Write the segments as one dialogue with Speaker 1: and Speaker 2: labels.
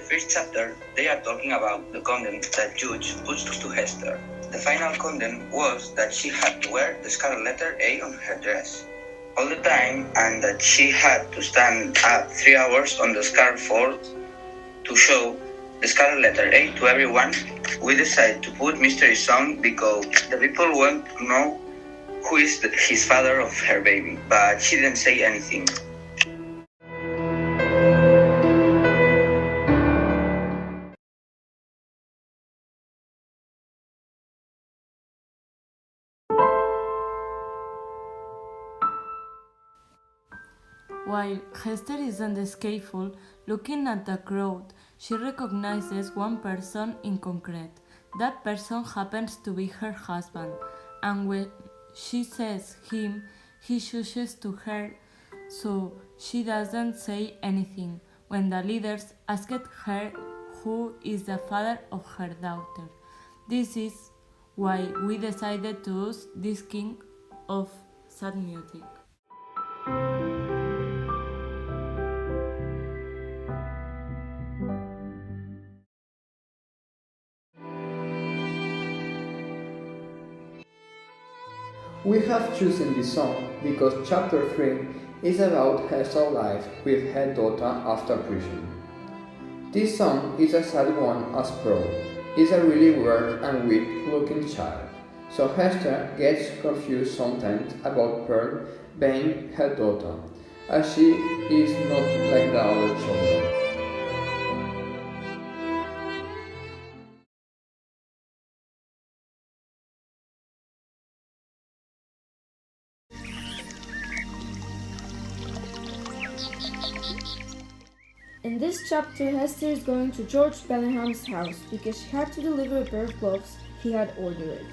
Speaker 1: first chapter, they are talking about the condom that Judge puts to Hester. The final condom was that she had to wear the scarlet letter A on her dress all the time, and that she had to stand up 3 hours on the scaffold to show the scarlet letter A to everyone. We decided to put Mystery Song because the people want to know who is his father of her baby, but she didn't say anything.
Speaker 2: While Hester is on the scaffold, looking at the crowd, she recognizes one person in concrete. That person happens to be her husband, and when she says him, he shushes to her, so she doesn't say anything. When the leaders asked her who is the father of her daughter, this is why we decided to use this king of sad music.
Speaker 3: We have chosen this song because chapter 3 is about Hester's life with her daughter after prison. This song is a sad one as Pearl is a really weird and weak looking child, so Hester gets confused sometimes about Pearl being her daughter, as she is not like the other children.
Speaker 4: In this chapter, Hester is going to George Bellingham's house because she had to deliver a pair of gloves he had ordered.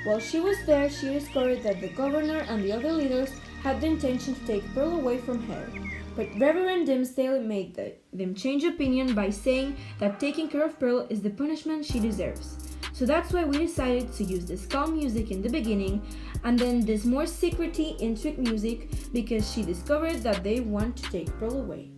Speaker 4: While she was there, she discovered that the governor and the other leaders had the intention to take Pearl away from her. But Reverend Dimmesdale made them change opinion by saying that taking care of Pearl is the punishment she deserves. So that's why we decided to use this calm music in the beginning and then this more secrety intrigue music because she discovered that they want to take Pearl away.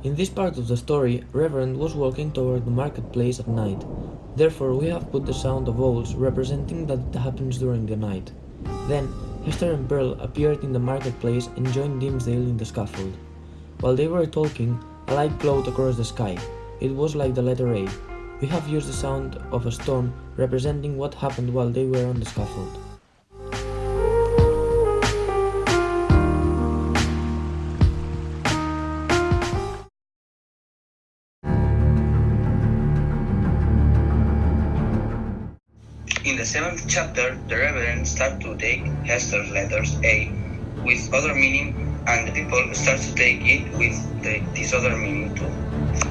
Speaker 5: In this part of the story, Reverend was walking toward the marketplace at night. Therefore, we have put the sound of owls representing that it happens during the night. Then, Hester and Pearl appeared in the marketplace and joined Dimmesdale in the scaffold. While they were talking, a light glowed across the sky. It was like the letter A. We have used the sound of a storm representing what happened while they were on the scaffold.
Speaker 1: In the 7th chapter, the Reverend starts to take Hester's letters A with other meaning, and the people start to take it with this other meaning too.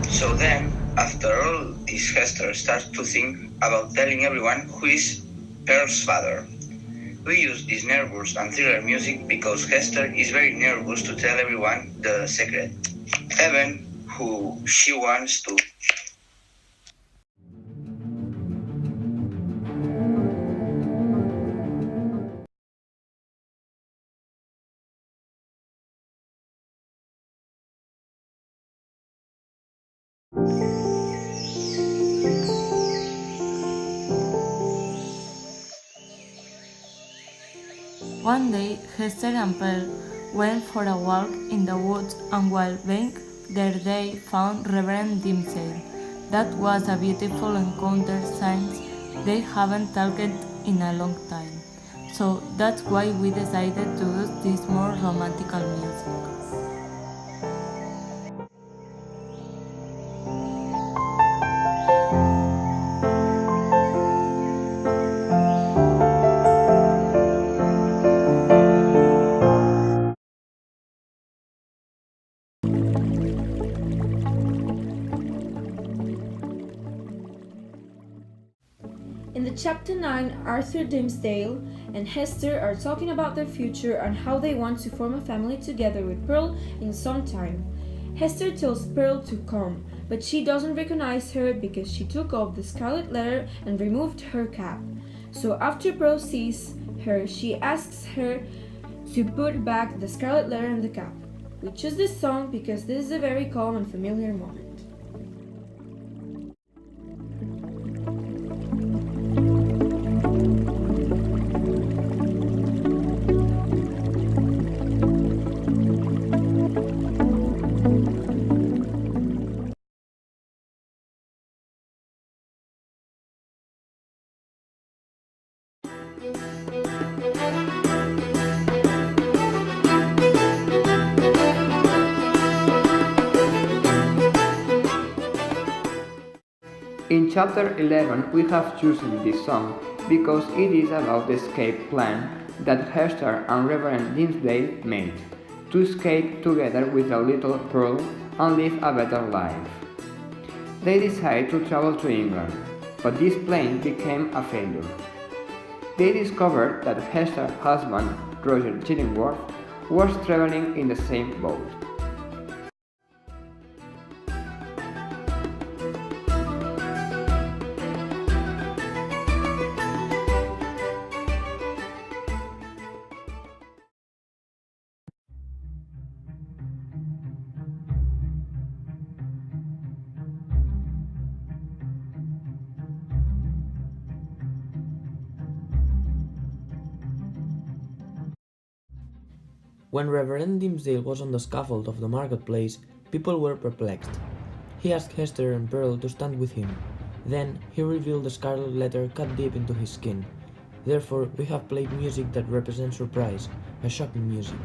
Speaker 1: So then, after all this, Hester starts to think about telling everyone who is Pearl's father. We use this nervous and thriller music because Hester is very nervous to tell everyone the secret, even who she wants to.
Speaker 2: One day, Hester and Pearl went for a walk in the woods, and while being there they found Reverend Dimmesdale. That was a beautiful encounter since they haven't talked in a long time. So that's why we decided to use this more romantical music.
Speaker 4: In the chapter 9, Arthur Dimmesdale and Hester are talking about their future and how they want to form a family together with Pearl in some time. Hester tells Pearl to come, but she doesn't recognize her because she took off the scarlet letter and removed her cap. So after Pearl sees her, she asks her to put back the scarlet letter and the cap. We choose this song because this is a very calm and familiar moment.
Speaker 3: In chapter 11 we have chosen this song because it is about the escape plan that Hester and Reverend Dimmesdale made to escape together with the little Pearl and live a better life. They decided to travel to England, but this plane became a failure. They discovered that Hester's husband, Roger Chillingworth, was traveling in the same boat.
Speaker 5: When Reverend Dimmesdale was on the scaffold of the marketplace, people were perplexed. He asked Hester and Pearl to stand with him. Then he revealed the scarlet letter cut deep into his skin. Therefore, we have played music that represents surprise, a shocking music.